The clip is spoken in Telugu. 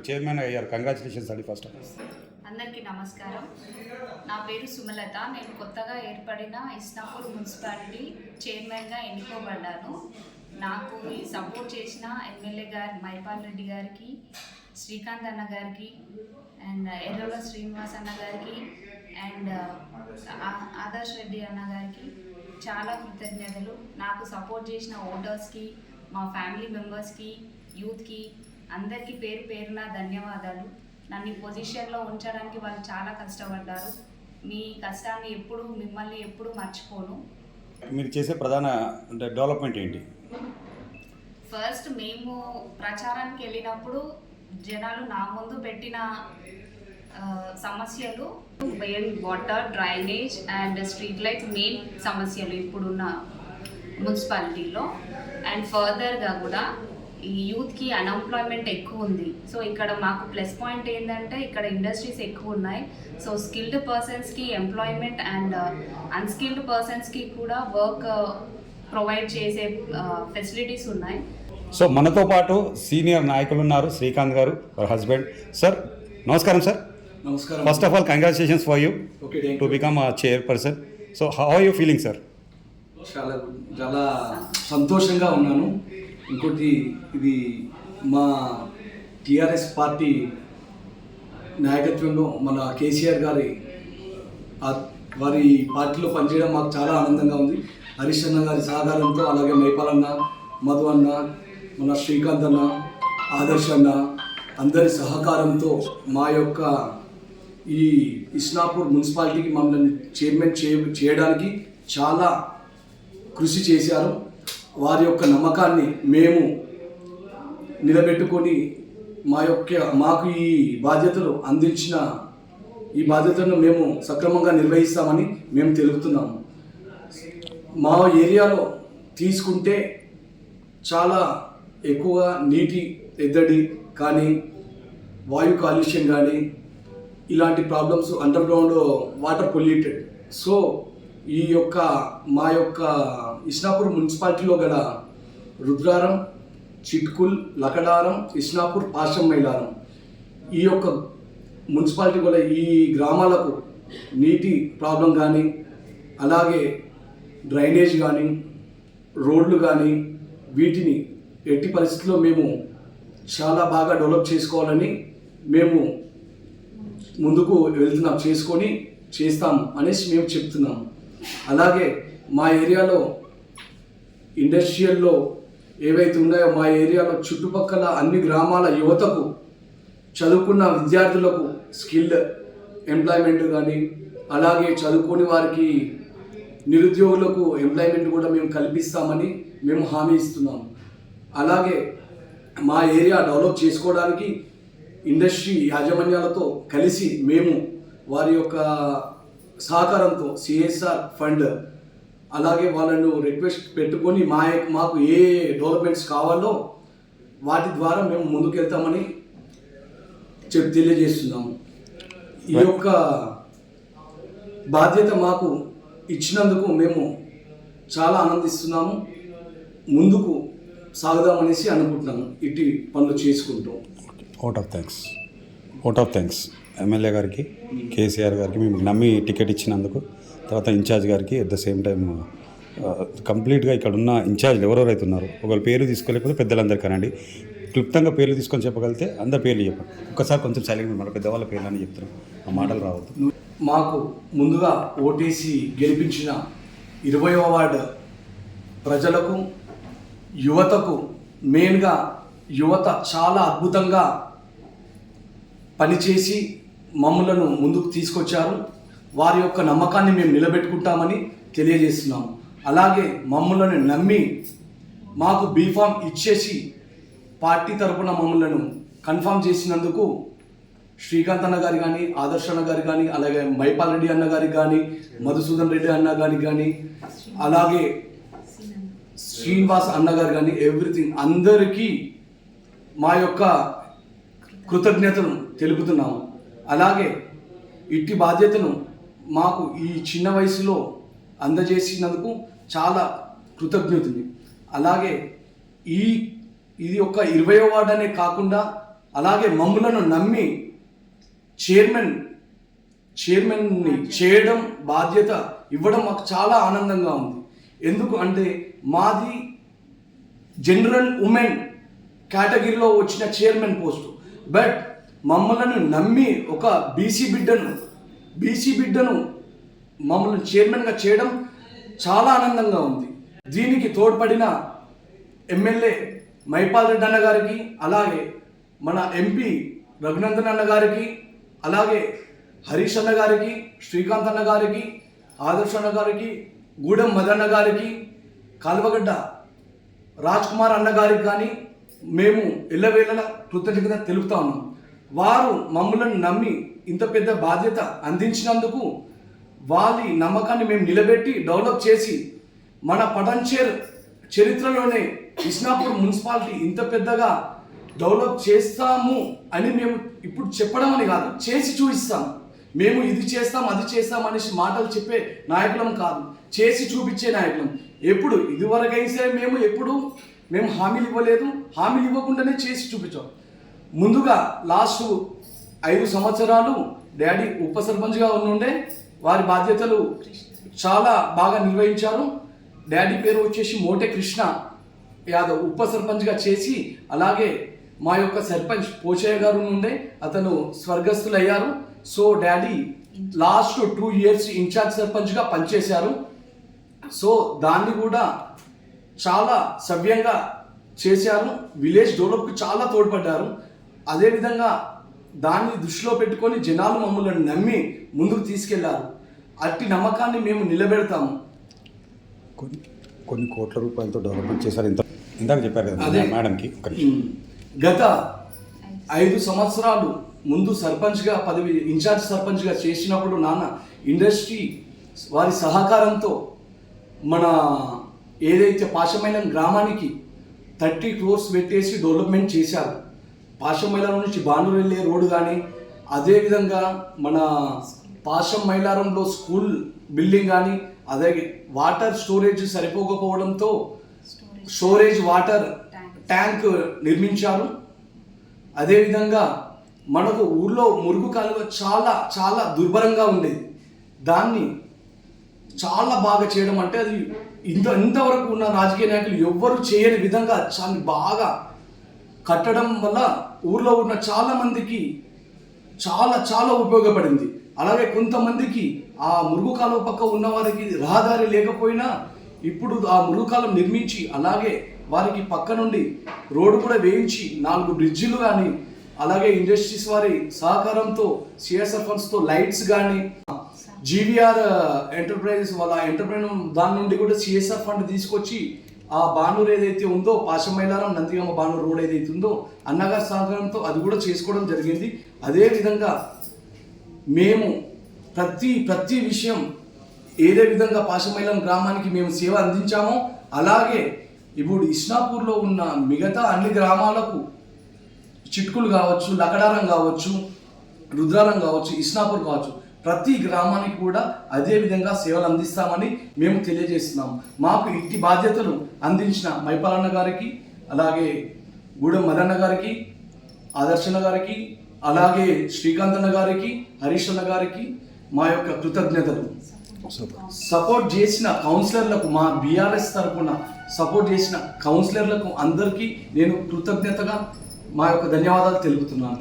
చైర్మన్ అయ్యారు. కంగ్రాచులేషన్స్ అండి ఫస్ట్. అందరికీ నమస్కారం. నా పేరు సుమలత. నేను కొత్తగా ఏర్పడిన ఇస్నాపూర్ మున్సిపాలిటీ చైర్మన్గా ఎన్నుకోబడ్డాను. నాకు ఈ సపోర్ట్ చేసిన ఎమ్మెల్యే గారు మైపాల్ రెడ్డి గారికి, శ్రీకాంత్ అన్న గారికి, అండ్ ఎర్రల శ్రీనివాస్ అన్న గారికి, అండ్ ఆదర్శ్ రెడ్డి అన్న గారికి చాలా కృతజ్ఞతలు. నాకు సపోర్ట్ చేసిన ఓటర్స్కి, మా ఫ్యామిలీ మెంబర్స్కి, యూత్కి అందరికీ పేరు పేరున ధన్యవాదాలు. నన్ను ఈ పొజిషన్లో ఉంచడానికి వాళ్ళు చాలా కష్టపడ్డారు. మీ కష్టాన్ని మిమ్మల్ని ఎప్పుడు మర్చిపోను. మీరు చేసే ప్రధాన డెవలప్మెంట్ ఏంటి? ఫస్ట్ మేము ప్రచారానికి వెళ్ళినప్పుడు జనాలు నా ముందు పెట్టిన సమస్యలు water, drainage and street lights main సమస్యలు ఇప్పుడున్న మున్సిపాలిటీలో. అండ్ ఫర్దర్గా కూడా ఈ యూత్కి అన్ఎంప్లాయ్మెంట్ ఎక్కువ ఉంది. సో ఇక్కడ మాకు ప్లస్ పాయింట్ ఏంటంటే ఇక్కడ ఇండస్ట్రీస్ ఎక్కువ ఉన్నాయి. సో స్కిల్డ్ పర్సన్స్కి ఎంప్లాయ్మెంట్ అండ్ అన్స్కిల్డ్ పర్సన్స్కి కూడా వర్క్ ప్రొవైడ్ చేసే ఫెసిలిటీస్ ఉన్నాయి. సో మనతో పాటు సీనియర్ నాయకులు ఉన్నారు. శ్రీకాంత్ గారు, వారి హస్బెండ్. సార్ నమస్కారం. సార్ నమస్కారం. First of all congratulations for you to become a chairperson. So how are you feeling sir? చాలా చాలా సంతోషంగా ఉన్నాను. ఇంకోటి, ఇది మా టీఆర్ఎస్ పార్టీ నాయకత్వంలో మన కేసీఆర్ వారి పార్టీలో పనిచేయడం మాకు చాలా ఆనందంగా ఉంది. హరీష్ అన్న గారి సహకారంతో, అలాగే మైపాల్ అన్న, మధు అన్న, మన శ్రీకాంత్ అన్న, ఆదర్శ్ అన్న అందరి సహకారంతో మా యొక్క ఈ ఇస్నాపూర్ మున్సిపాలిటీకి మమ్మల్ని చైర్మన్ చేయడానికి చాలా కృషి చేశారు. వారి యొక్క నమ్మకాన్ని మేము నిలబెట్టుకొని మాకు ఈ బాధ్యతలు అందించిన ఈ బాధ్యతలను మేము సక్రమంగా నిర్వహిస్తామని మేము తెలుపుతున్నాము. మా ఏరియాలో తీసుకుంటే చాలా ఎక్కువగా నీటి ఎద్దడి కానీ, వాయు కాలుష్యం కానీ, ఇలాంటి problems, under ground water polluted. So మా యొక్క ఇస్నాపూర్ మున్సిపాలిటీలో గల రుద్రారం, చిట్కుల్, లకడారం, ఇస్నాపూర్, పాశం మైలారం ఈ యొక్క మున్సిపాలిటీ వల్ల ఈ గ్రామాలకు నీటి ప్రాబ్లం కానీ, అలాగే డ్రైనేజ్ కానీ, రోడ్లు కానీ, వీటిని ఎట్టి పరిస్థితుల్లో మేము చాలా బాగా డెవలప్ చేసుకోవాలని మేము ముందుకు చేస్తాము అనేసి మేము చెప్తున్నాము. అలాగే మా ఏరియాలో ఇండస్ట్రియల్లో ఏవైతే ఉన్నాయో, మా ఏరియాలో చుట్టుపక్కల అన్ని గ్రామాల యువతకు, చదువుకున్న విద్యార్థులకు స్కిల్డ్ ఎంప్లాయ్మెంట్ కానీ, అలాగే చదువుకోని వారికి, నిరుద్యోగులకు ఎంప్లాయ్మెంట్ కూడా మేము కల్పిస్తామని మేము హామీ ఇస్తున్నాము. అలాగే మా ఏరియా డెవలప్ చేసుకోవడానికి ఇండస్ట్రీ యాజమాన్యాలతో కలిసి మేము వారి యొక్క సహకారంతో సిఎస్ఆర్ ఫండ్, అలాగే వాళ్ళను రిక్వెస్ట్ పెట్టుకొని మాకు ఏ డెవలప్మెంట్స్ కావాలో వాటి ద్వారా మేము ముందుకెళ్తామని తెలియజేస్తున్నాము. ఈ యొక్క బాధ్యత మాకు ఇచ్చినందుకు మేము చాలా ఆనందిస్తున్నాము. ముందుకు సాగుదామనేసి అనుకుంటున్నాము ఇటు పనులు చేసుకుంటూ. అవుట్ ఆఫ్ థ్యాంక్స్ ఎమ్మెల్యే గారికి, కేసీఆర్ గారికి మేము నమ్మి టికెట్ ఇచ్చినందుకు, తర్వాత ఇన్ఛార్జ్ గారికి అట్ ద సేమ్ టైం కంప్లీట్గా ఇక్కడ ఉన్న ఇన్ఛార్జ్లు ఎవరెవరైతే ఉన్నారో ఒకవేళ పేరు తీసుకోలేకపోతే పెద్దలందరికీ అనండి. క్లుప్తంగా పేర్లు తీసుకొని చెప్పగలిగితే అందరి పేర్లు చెప్పండి. ఒక్కసారి కొంచెం సైలెంట్, మన పెద్దవాళ్ళ పేర్లు అని చెప్తున్నాం, ఆ మాటలు రావద్దు. మాకు ముందుగా ఓటేసి గెలిపించిన 20వ వార్డు ప్రజలకు, యువతకు, మెయిన్గా యువత చాలా అద్భుతంగా పనిచేసి మమ్మలను ముందుకు తీసుకొచ్చారు. వారి యొక్క నమ్మకాన్ని మేము నిలబెట్టుకుంటామని తెలియజేస్తున్నాము. అలాగే మమ్మల్ని నమ్మి మాకు బీఫామ్ ఇచ్చేసి పార్టీ తరపున మమ్మల్ని కన్ఫామ్ చేసినందుకు శ్రీకాంత్ అన్న గారి కానీ, ఆదర్శ్ అన్న గారి కానీ, అలాగే మైపాల్ రెడ్డి అన్న గారికి కానీ, మధుసూదన్ రెడ్డి అన్న గారికి కానీ, అలాగే శ్రీనివాస్ అన్న గారు కానీ, ఎవ్రీథింగ్ అందరికీ మా యొక్క కృతజ్ఞతను తెలుపుతున్నాము. అలాగే ఇట్టి బాధ్యతను మాకు ఈ చిన్న వయసులో అందజేసినందుకు చాలా కృతజ్ఞతని. అలాగే ఇది ఒక 20వ వార్డు అనే కాకుండా అలాగే మమ్ములను నమ్మి చైర్మన్ని చేయడం బాధ్యత ఇవ్వడం మాకు చాలా ఆనందంగా ఉంది. ఎందుకు అంటే మాది జనరల్ ఉమెన్ కేటగిరీలో వచ్చిన చైర్మన్ పోస్టు. బట్ మమ్మల్ని నమ్మి ఒక బీసీ బిడ్డను మమ్మల్ని చైర్మన్గా చేయడం చాలా ఆనందంగా ఉంది. దీనికి తోడ్పడిన ఎమ్మెల్యే మైపాల్ రెడ్డి అన్న గారికి, అలాగే మన ఎంపీ రఘునందన్ అన్న గారికి, అలాగే హరీష్ అన్న గారికి, శ్రీకాంత్ అన్న గారికి, ఆదర్శ్ అన్న గారికి, గూడెం మదన్న గారికి, కాల్వగడ్డ రాజ్ కుమార్ అన్న గారికి కానీ మేము ఎల్లవేళలా కృతజ్ఞత తెలుపుతా ఉన్నాం. వారు మమ్మల్ని నమ్మి ఇంత పెద్ద బాధ్యత అందించినందుకు వారి నమ్మకాన్ని మేము నిలబెట్టి డెవలప్ చేసి మన పటాన్చేర్ చరిత్రలోనే ఇస్నాపూర్ మున్సిపాలిటీ ఇంత పెద్దగా డెవలప్ చేస్తాము అని మేము ఇప్పుడు చెప్పడం అని కాదు, చేసి చూపిస్తాం. మేము ఇది చేస్తాం అది చేస్తాం అనేసి మాటలు చెప్పే నాయకులం కాదు, చేసి చూపించే నాయకులం. ఎప్పుడు ఇదివరకైతే మేము హామీలు ఇవ్వలేదు, హామీలు ఇవ్వకుండానే చేసి చూపించాం. ముందుగా లాస్ట్ 5 సంవత్సరాలు డాడీ ఉప సర్పంచ్గా ఉండే వారి బాధ్యతలు చాలా బాగా నిర్వహించారు. డాడీ పేరు వచ్చేసి మోటే కృష్ణ యాదవ్ ఉప సర్పంచ్గా చేసి, అలాగే మా యొక్క సర్పంచ్ పోచయ్య గారు నుండే అతను స్వర్గస్థులయ్యారు. So daddy last 2 years incharge సర్పంచ్గా పనిచేశారు. సో దాన్ని కూడా చాలా సవ్యంగా చేశారు. విలేజ్ డెవలప్కి చాలా తోడ్పడ్డారు. అదేవిధంగా దాన్ని దృష్టిలో పెట్టుకొని జనాలు మమ్మల్ని నమ్మి ముందుకు తీసుకెళ్లారు. అట్టి నమ్మకాన్ని మేము నిలబెడతాము. కొన్ని కోట్ల రూపాయలతో డెవలప్మెంట్ చేశారు. ఇందాక చెప్పారు కదా అదే మేడంకి. గత 5 సంవత్సరాలు ముందు సర్పంచ్గా పదవి ఇన్ఛార్జ్ సర్పంచ్గా చేసినప్పుడు నాన్న ఇండస్ట్రీ వారి సహకారంతో మన ఏదైతే పాశమైలం గ్రామానికి 30 crores పెట్టేసి డెవలప్మెంట్ చేశారు. పాశమైలం నుంచి బాండూరు వెళ్ళే రోడ్డు కానీ, అదేవిధంగా మన పాశం మైలారంలో స్కూల్ బిల్డింగ్ కానీ, అదే వాటర్ స్టోరేజ్ సరిపోకపోవడంతో స్టోరేజ్ వాటర్ ట్యాంక్ నిర్మించారు. అదేవిధంగా మనకు ఊర్లో మురుగు కాలువ చాలా చాలా దుర్భరంగా ఉండేది. దాన్ని చాలా బాగా చేయడం అంటే అది ఇంతవరకు ఉన్న రాజకీయ నాయకులు ఎవ్వరు చేయని విధంగా చాలా బాగా కట్టడం వల్ల ఊర్లో ఉన్న చాలా మందికి చాలా చాలా ఉపయోగపడింది. అలాగే కొంతమందికి ఆ మురుగు కాలువ పక్క ఉన్న వారికి రహదారి లేకపోయినా ఇప్పుడు ఆ మురుగు కాలువ నిర్మించి, అలాగే వారికి పక్క నుండి రోడ్డు కూడా వేయించి 4 బ్రిడ్జిలు కానీ, అలాగే ఇండస్ట్రీస్ వారి సహకారంతో సిఎస్ఆర్ ఫండ్స్తో లైట్స్ కానీ, జీవీఆర్ ఎంటర్ప్రైజెస్ వాళ్ళ ఎంటర్ప్రైజ్ దాని నుండి కూడా సిఎస్ఆర్ ఫండ్ తీసుకొచ్చి ఆ బానూరు ఏదైతే ఉందో పాశమైలారం నందిగామ బానూరు రోడ్ ఏదైతే ఉందో అన్నగారి సహకారంతో అది కూడా చేసుకోవడం జరిగింది. అదేవిధంగా మేము ప్రతి విషయం ఏదే విధంగా పాశమైలం గ్రామానికి మేము సేవ అందించామో అలాగే ఇప్పుడు ఇస్నాపూర్లో ఉన్న మిగతా అన్ని గ్రామాలకు చిట్కులు కావచ్చు, లకడారం కావచ్చు, రుద్రారం కావచ్చు, ఇస్నాపూర్ కావచ్చు, ప్రతి గ్రామానికి కూడా అదే విధంగా సేవలు అందిస్తామని మేము తెలియజేస్తున్నాము. మాకు ఇట్టి బాధ్యతలు అందించిన మైపాలన్న గారికి, అలాగే గూడెం మదన్న గారికి, ఆదర్శన్న గారికి, అలాగే శ్రీకాంత్ అన్న గారికి, హరీష్ అన్న గారికి మా యొక్క కృతజ్ఞతలు. సపోర్ట్ చేసిన కౌన్సిలర్లకు, మా బీఆర్ఎస్ తరఫున సపోర్ట్ చేసిన కౌన్సిలర్లకు అందరికీ నేను కృతజ్ఞతగా మా యొక్క ధన్యవాదాలు తెలుపుతున్నాను.